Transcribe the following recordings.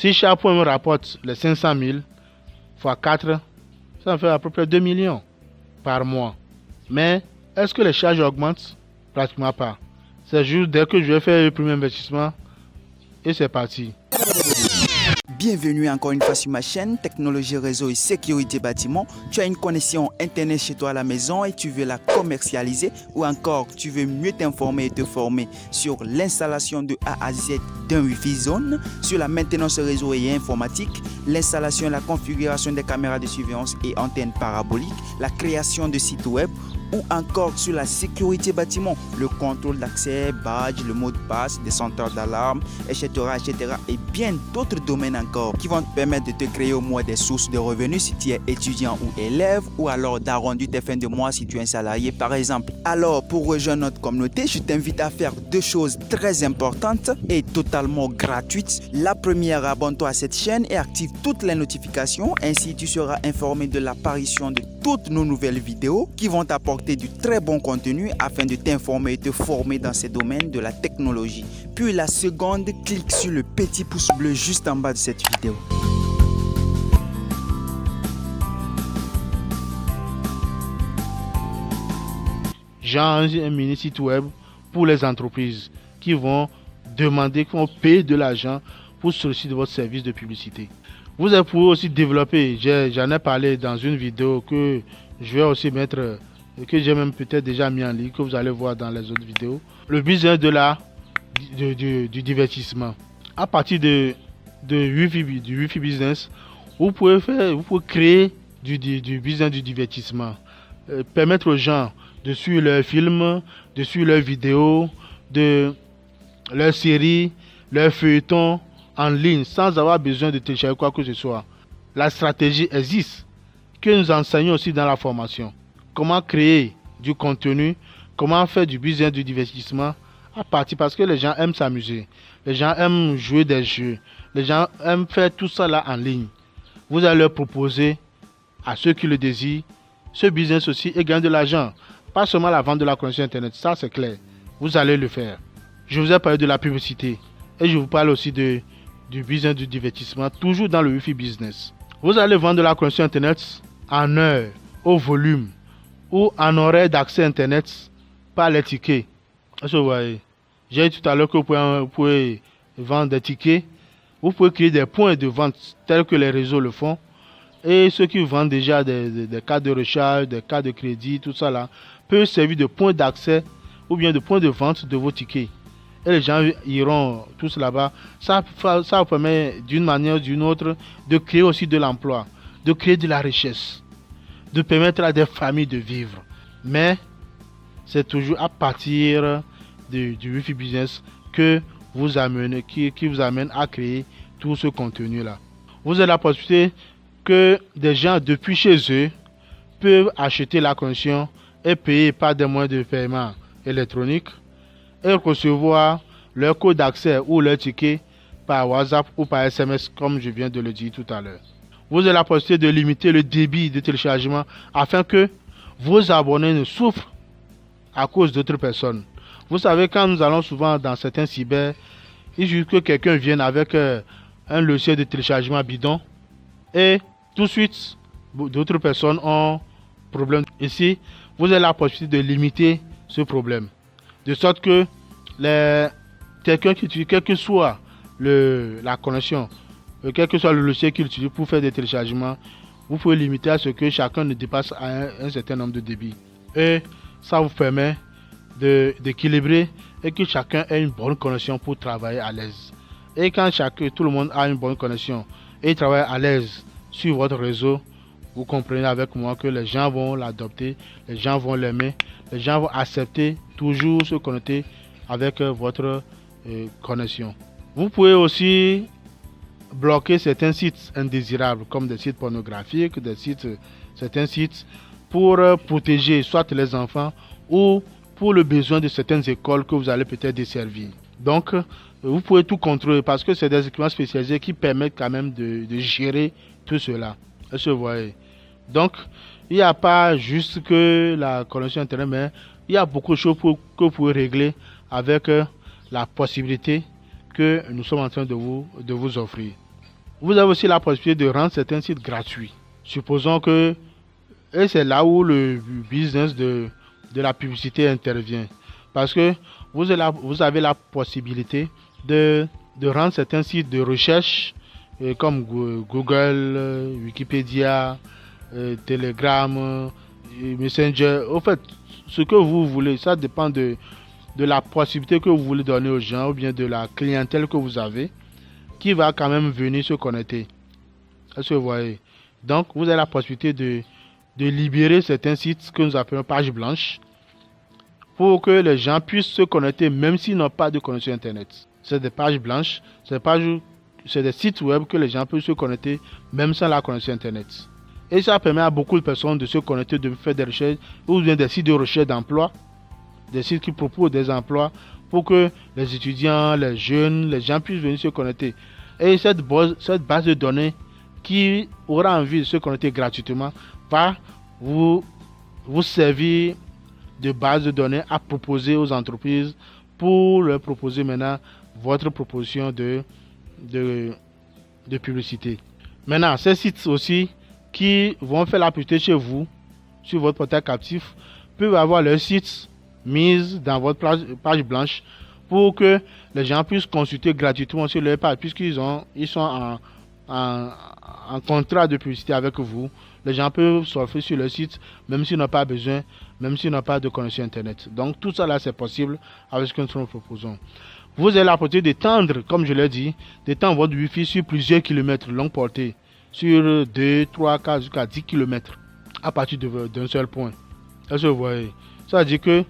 Si chaque point me rapporte les 500 000 fois 4, ça me fait à peu près 2 millions par mois. Mais est-ce que les charges augmentent? Pratiquement pas. C'est juste dès que je vais faire le premier investissement et c'est parti. Bienvenue encore une fois sur ma chaîne Technologie Réseau et Sécurité Bâtiment. Tu as une connexion Internet chez toi à la maison et tu veux la commercialiser ou encore tu veux mieux t'informer et te former sur l'installation de A à Z d'un Wi-Fi Zone, sur la maintenance réseau et informatique, l'installation et la configuration des caméras de surveillance et antennes paraboliques, la création de sites web ou encore sur la sécurité bâtiment, le contrôle d'accès, badge, le mot de passe, des senteurs d'alarme, etc., et bien d'autres domaines encore qui vont te permettre de te créer au moins des sources de revenus si tu es étudiant ou élève ou alors d'arrondir tes fins de mois si tu es un salarié par exemple. Alors pour rejoindre notre communauté, je t'invite à faire deux choses très importantes et totalement gratuites. La première, abonne-toi à cette chaîne et active toutes les notifications, ainsi tu seras informé de l'apparition de toutes nos nouvelles vidéos qui vont t'apporter du très bon contenu afin de t'informer et te former dans ces domaines de la technologie. Puis la seconde, clique sur le petit pouce bleu juste en bas de cette vidéo. J'ai un mini site web pour les entreprises qui vont demander, qui vont payer de l'argent pour solliciter votre service de publicité. Vous pouvez aussi développer, j'en ai parlé dans une vidéo que je vais aussi mettre, que j'ai même peut-être déjà mis en ligne, que vous allez voir dans les autres vidéos. Le business du divertissement. À partir du Wi-Fi business, vous pouvez créer du business du divertissement. Permettre aux gens de suivre leurs films, de suivre leurs vidéos, de leurs séries, leurs feuilletons en ligne sans avoir besoin de télécharger quoi que ce soit. La stratégie existe que nous enseignons aussi dans la formation. Comment créer du contenu, comment faire du business du divertissement à partir parce que les gens aiment s'amuser, les gens aiment jouer des jeux, les gens aiment faire tout ça là en ligne. Vous allez leur proposer à ceux qui le désirent ce business aussi et gagner de l'argent. Pas seulement la vente de la connexion internet, ça c'est clair. Vous allez le faire. Je vous ai parlé de la publicité et je vous parle aussi du business du divertissement, toujours dans le Wi-Fi business. Vous allez vendre de la connexion internet en heure, au volume ou en horaire d'accès internet par les tickets. Est-ce que vous voyez? J'ai dit tout à l'heure que vous pouvez vendre des tickets. Vous pouvez créer des points de vente tels que les réseaux le font. Et ceux qui vendent déjà des cartes de recharge, des cartes de crédit, tout ça là, peuvent servir de point d'accès ou bien de point de vente de vos tickets. Et les gens iront tous là-bas. Ça vous permet d'une manière ou d'une autre de créer aussi de l'emploi, de créer de la richesse, de permettre à des familles de vivre. Mais c'est toujours à partir du Wi-Fi business que vous amenez, qui vous amène à créer tout ce contenu-là. Vous avez la possibilité que des gens depuis chez eux peuvent acheter la connexion et payer par des moyens de paiement électronique et recevoir leur code d'accès ou leur ticket par WhatsApp ou par SMS comme je viens de le dire tout à l'heure. Vous avez la possibilité de limiter le débit de téléchargement afin que vos abonnés ne souffrent à cause d'autres personnes. Vous savez, quand nous allons souvent dans certains cyber, il suffit que quelqu'un vienne avec un logiciel de téléchargement bidon et tout de suite d'autres personnes ont problème. Ici, vous avez la possibilité de limiter ce problème. De sorte que quelqu'un qui utilise, quelle que soit la connexion, quel que soit le logiciel qu'il utilise pour faire des téléchargements, vous pouvez limiter à ce que chacun ne dépasse un certain nombre de débits. Et ça vous permet d'équilibrer et que chacun ait une bonne connexion pour travailler à l'aise. Et quand tout le monde a une bonne connexion et travaille à l'aise sur votre réseau, vous comprenez avec moi que les gens vont l'adopter, les gens vont l'aimer, les gens vont accepter toujours se connecter avec votre connexion. Vous pouvez aussi bloquer certains sites indésirables comme des sites pornographiques, certains sites pour protéger soit les enfants ou pour le besoin de certaines écoles que vous allez peut-être desservir. Donc, vous pouvez tout contrôler parce que c'est des équipements spécialisés qui permettent quand même de gérer tout cela. Est-ce que vous voyez? Donc, il n'y a pas juste que la connexion Internet, mais il y a beaucoup de choses que vous pouvez régler avec la possibilité que nous sommes en train de vous offrir. Vous avez aussi la possibilité de rendre certains sites gratuits. Supposons que, et c'est là où le business de la publicité intervient. Parce que vous avez la possibilité de rendre certains sites de recherche comme Google, Wikipédia, Telegram, Messenger. En fait, ce que vous voulez, ça dépend de la possibilité que vous voulez donner aux gens ou bien de la clientèle que vous avez qui va quand même venir se connecter. Est-ce que vous voyez? Donc, vous avez la possibilité de libérer certains sites que nous appelons pages blanches pour que les gens puissent se connecter même s'ils n'ont pas de connexion Internet. C'est des pages blanches, c'est des sites web que les gens peuvent se connecter même sans la connexion Internet. Et ça permet à beaucoup de personnes de se connecter, de faire des recherches ou bien des sites de recherche d'emploi, des sites qui proposent des emplois pour que les étudiants, les jeunes, les gens puissent venir se connecter. Et cette base de données qui aura envie de se connecter gratuitement va vous servir de base de données à proposer aux entreprises pour leur proposer maintenant votre proposition de publicité. Maintenant, ces sites aussi qui vont faire la publicité chez vous, sur votre portail captif, peuvent avoir leur site mis dans votre page blanche pour que les gens puissent consulter gratuitement sur leur page, puisqu'ils sont en contrat de publicité avec vous. Les gens peuvent surfer sur le site même s'ils n'ont pas besoin, même s'ils n'ont pas de connexion Internet. Donc tout ça là, c'est possible avec ce que nous proposons. Vous avez la possibilité d'étendre, comme je l'ai dit, d'étendre votre Wi-Fi sur plusieurs kilomètres longue portée, sur 2, 3, 4, jusqu'à 10 kilomètres à partir d'un seul point. Est-ce que vous voyez? Ça veut dire que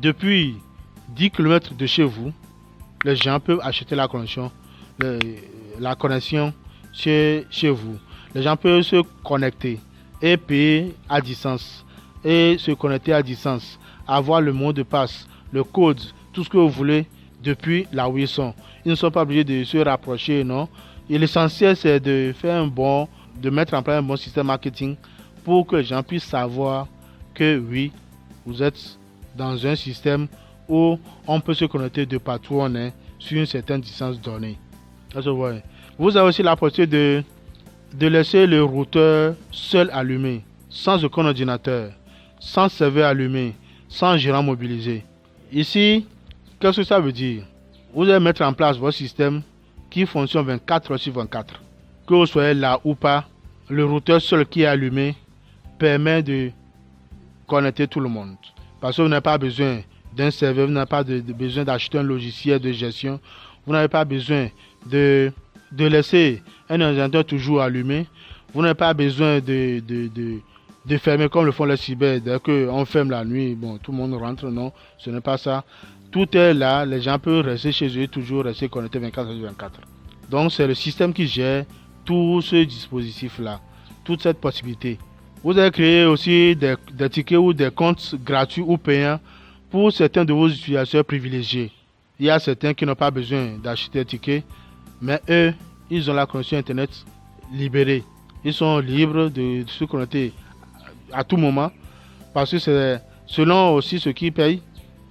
depuis 10 kilomètres de chez vous, les gens peuvent acheter la connexion chez vous. Les gens peuvent se connecter et payer à distance et se connecter à distance, avoir le mot de passe, le code, tout ce que vous voulez depuis là où ils sont. Ils ne sont pas obligés de se rapprocher, non. Et l'essentiel, c'est de mettre en place un bon système marketing pour que les gens puissent savoir que oui, vous êtes dans un système où on peut se connecter de partout où on est sur une certaine distance donnée. Vous avez aussi la possibilité de laisser le routeur seul allumé, sans aucun ordinateur, sans serveur allumé, sans gérant mobilisé. Ici, qu'est-ce que ça veut dire? Vous allez mettre en place votre système qui fonctionne 24 heures sur 24. Que vous soyez là ou pas, le routeur seul qui est allumé permet de connecter tout le monde. Parce que vous n'avez pas besoin d'un serveur, vous n'avez pas besoin d'acheter un logiciel de gestion, vous n'avez pas besoin de laisser un ordinateur toujours allumé, vous n'avez pas besoin de fermer comme le font les cyber. Dès qu'on ferme la nuit, bon, tout le monde rentre, non, ce n'est pas ça. Tout est là, les gens peuvent rester chez eux, toujours rester connectés 24 heures sur 24. Donc c'est le système qui gère tout ce dispositif-là, toute cette possibilité. Vous avez créé aussi des tickets ou des comptes gratuits ou payants pour certains de vos utilisateurs privilégiés. Il y a certains qui n'ont pas besoin d'acheter des tickets, mais eux, ils ont la connexion Internet libérée. Ils sont libres de se connecter à tout moment parce que c'est selon aussi ce qu'ils payent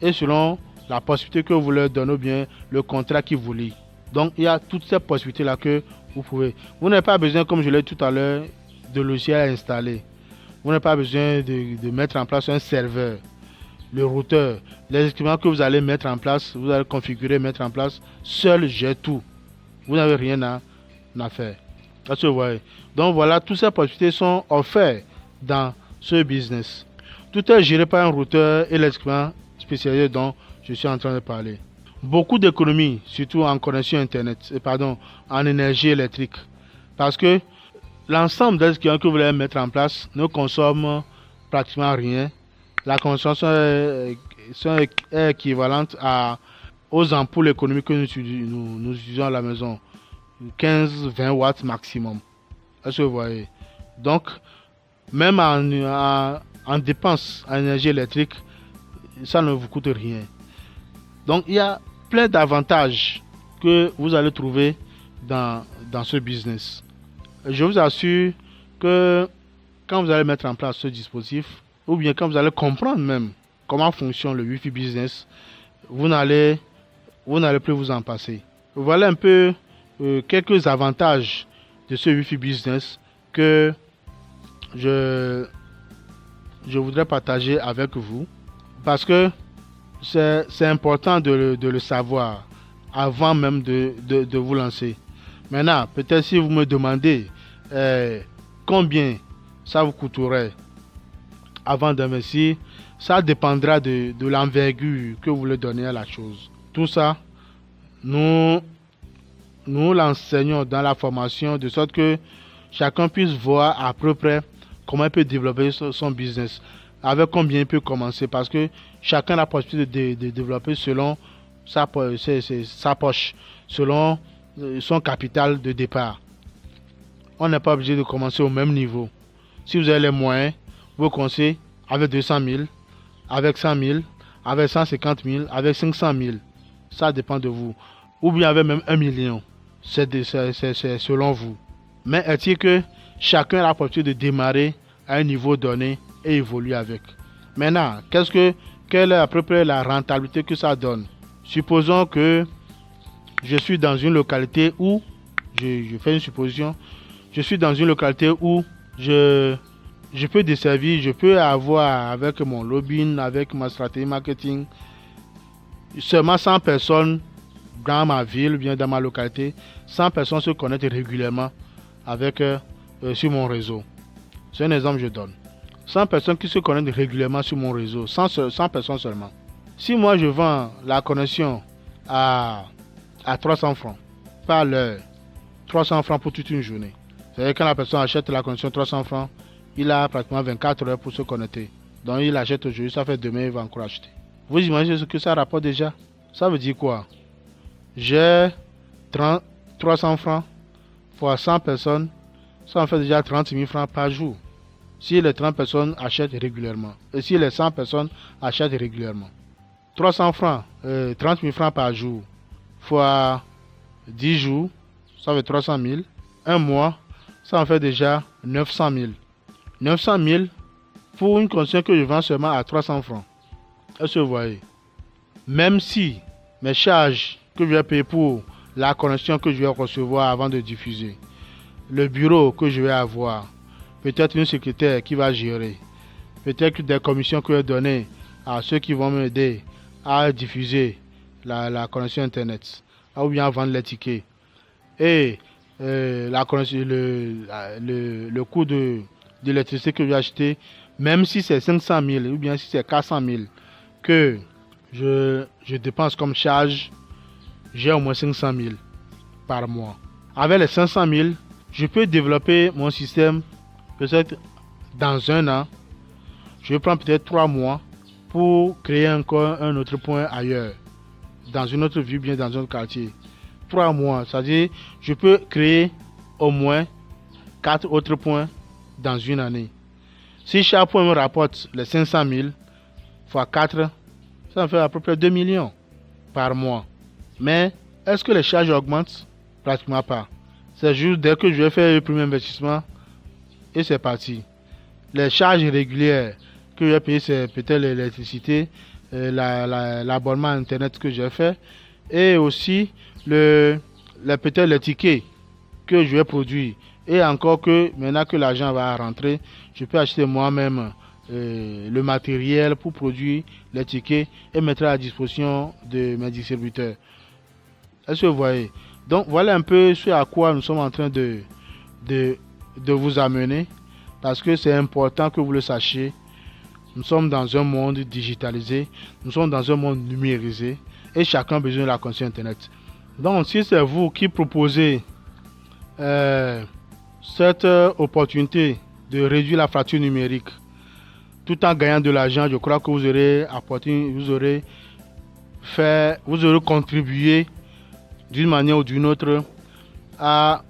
et selon la possibilité que vous leur donnez ou bien le contrat qu'ils vous lient. Donc il y a toutes ces possibilités-là que vous pouvez. Vous n'avez pas besoin, comme je l'ai dit tout à l'heure, de logiciel à installer. Vous n'avez pas besoin de mettre en place un serveur, le routeur, les équipements que vous allez mettre en place, vous allez configurer, mettre en place, seul gère tout. Vous n'avez rien à faire. Est-ce que vous voyez? Donc voilà, toutes ces possibilités sont offertes dans ce business. Tout est géré par un routeur et l'équipement spécialisé dont je suis en train de parler. Beaucoup d'économies, surtout en connexion Internet, en énergie électrique. Parce que l'ensemble des équipements que vous voulez mettre en place ne consomment pratiquement rien. La consommation est équivalente aux ampoules économiques que nous utilisons à la maison. 15-20 watts maximum. Est-ce que vous voyez? Donc, même en dépenses en énergie électrique, ça ne vous coûte rien. Donc, il y a plein d'avantages que vous allez trouver dans ce business. Je vous assure que quand vous allez mettre en place ce dispositif, ou bien quand vous allez comprendre même comment fonctionne le Wi-Fi business, vous n'allez plus vous en passer. Voilà un peu quelques avantages de ce Wi-Fi business que je voudrais partager avec vous, parce que c'est important de le savoir avant même de vous lancer. Maintenant, peut-être si vous me demandez combien ça vous coûterait avant d'investir, ça dépendra de l'envergure que vous voulez donner à la chose. Tout ça, nous l'enseignons dans la formation de sorte que chacun puisse voir à peu près comment il peut développer son business, avec combien il peut commencer, parce que chacun a la possibilité de développer selon sa poche, selon son capital de départ. On n'est pas obligé de commencer au même niveau. Si vous avez les moyens, vous commencez avec 200 000, avec 100 000, avec 150 000, avec 500 000. Ça dépend de vous. Ou bien avec même 1 million. C'est selon vous. Mais est-il que chacun a la possibilité de démarrer à un niveau donné et évoluer avec. Maintenant, quelle est à peu près la rentabilité que ça donne? Supposons que je suis dans une localité où, je fais une supposition, je suis dans une localité où je peux desservir, je peux avoir avec mon lobbying, avec ma stratégie marketing, seulement 100 personnes dans ma ville, bien dans ma localité, 100 personnes se connectent régulièrement avec, sur mon réseau. C'est un exemple que je donne. 100 personnes qui se connectent régulièrement sur mon réseau, 100 personnes seulement. Si moi je vends la connexion à 300 francs par l'heure, 300 francs pour toute une journée. C'est-à-dire quand la personne achète la connexion 300 francs, il a pratiquement 24 heures pour se connecter. Donc il achète aujourd'hui, ça fait demain, il va encore acheter. Vous imaginez ce que ça rapporte déjà? Ça veut dire quoi? J'ai 300 francs fois 100 personnes, ça en fait déjà 30 000 francs par jour. Si les 30 personnes achètent régulièrement, et si les 100 personnes achètent régulièrement. 300 francs, 30 000 francs par jour, fois 10 jours, ça fait 300 000. Un mois, ça en fait déjà 900 000. 900 000 pour une connexion que je vends seulement à 300 francs. Est-ce que vous voyez? Même si mes charges que je vais payer pour la connexion que je vais recevoir avant de diffuser, le bureau que je vais avoir, peut-être une secrétaire qui va gérer, peut-être des commissions que je vais donner à ceux qui vont m'aider à diffuser la connexion internet, ou bien à vendre les tickets, et la connexion, le coût de l'électricité que je vais acheter, même si c'est 500 000 ou bien si c'est 400 000 que je dépense comme charge, j'ai au moins 500 000 par mois. Avec les 500 000, je peux développer mon système peut-être dans un an. Je vais prendre peut-être 3 mois pour créer encore un autre point ailleurs, dans une autre ville, bien dans un autre quartier. 3 mois, c'est-à-dire je peux créer au moins 4 autres points dans une année. Si chaque point me rapporte les 500 000 fois 4, ça me fait à peu près 2 millions par mois. Mais est-ce que les charges augmentent? Pratiquement pas. C'est juste dès que je vais faire le premier investissement et c'est parti. Les charges régulières que je vais payer, c'est peut-être l'électricité, l'abonnement internet que j'ai fait et aussi peut-être les tickets que je vais produire. Et encore que maintenant que l'argent va rentrer, je peux acheter moi-même le matériel pour produire les tickets et mettre à la disposition de mes distributeurs. Est-ce que vous voyez? Donc voilà un peu ce à quoi nous sommes en train de vous amener, parce que c'est important que vous le sachiez. Nous sommes dans un monde digitalisé, nous sommes dans un monde numérisé et chacun a besoin de la connexion internet. Donc si c'est vous qui proposez cette opportunité de réduire la fracture numérique tout en gagnant de l'argent, je crois que vous aurez apporté, vous aurez contribué d'une manière ou d'une autre à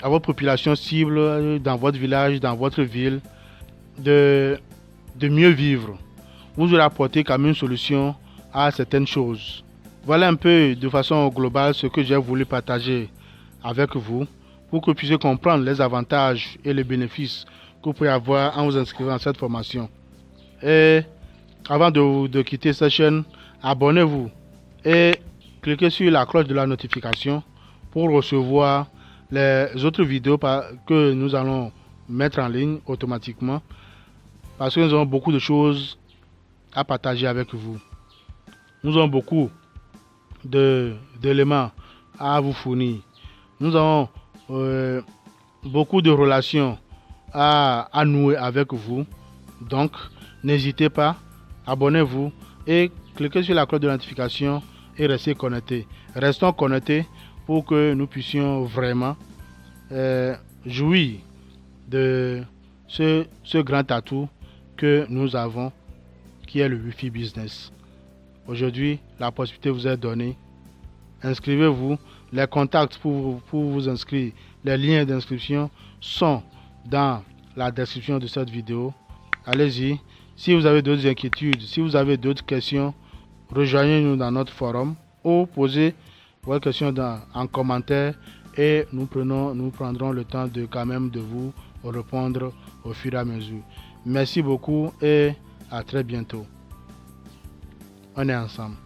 votre population cible dans votre village, dans votre ville, de mieux vivre. Vous aurez apporté quand même une solution à certaines choses. Voilà un peu de façon globale ce que j'ai voulu partager avec vous pour que vous puissiez comprendre les avantages et les bénéfices que vous pouvez avoir en vous inscrivant à cette formation. Et avant de quitter cette chaîne, abonnez-vous et cliquez sur la cloche de la notification pour recevoir les autres vidéos que nous allons mettre en ligne automatiquement, parce que nous avons beaucoup de choses à partager avec vous. Nous avons beaucoup d'éléments à vous fournir. Nous avons beaucoup de relations à nouer avec vous. Donc, n'hésitez pas, abonnez-vous et cliquez sur la cloche de notification et restez connectés. Restons connectés pour que nous puissions vraiment jouir de ce grand atout que nous avons, qui est le Wi-Fi Business. Aujourd'hui, la possibilité vous est donnée. Inscrivez-vous. Les contacts pour vous inscrire, les liens d'inscription sont dans la description de cette vidéo. Allez-y. Si vous avez d'autres inquiétudes, si vous avez d'autres questions, rejoignez-nous dans notre forum ou posez vos questions en commentaire et nous prendrons le temps de vous répondre au fur et à mesure. Merci beaucoup et à très bientôt. On est ensemble.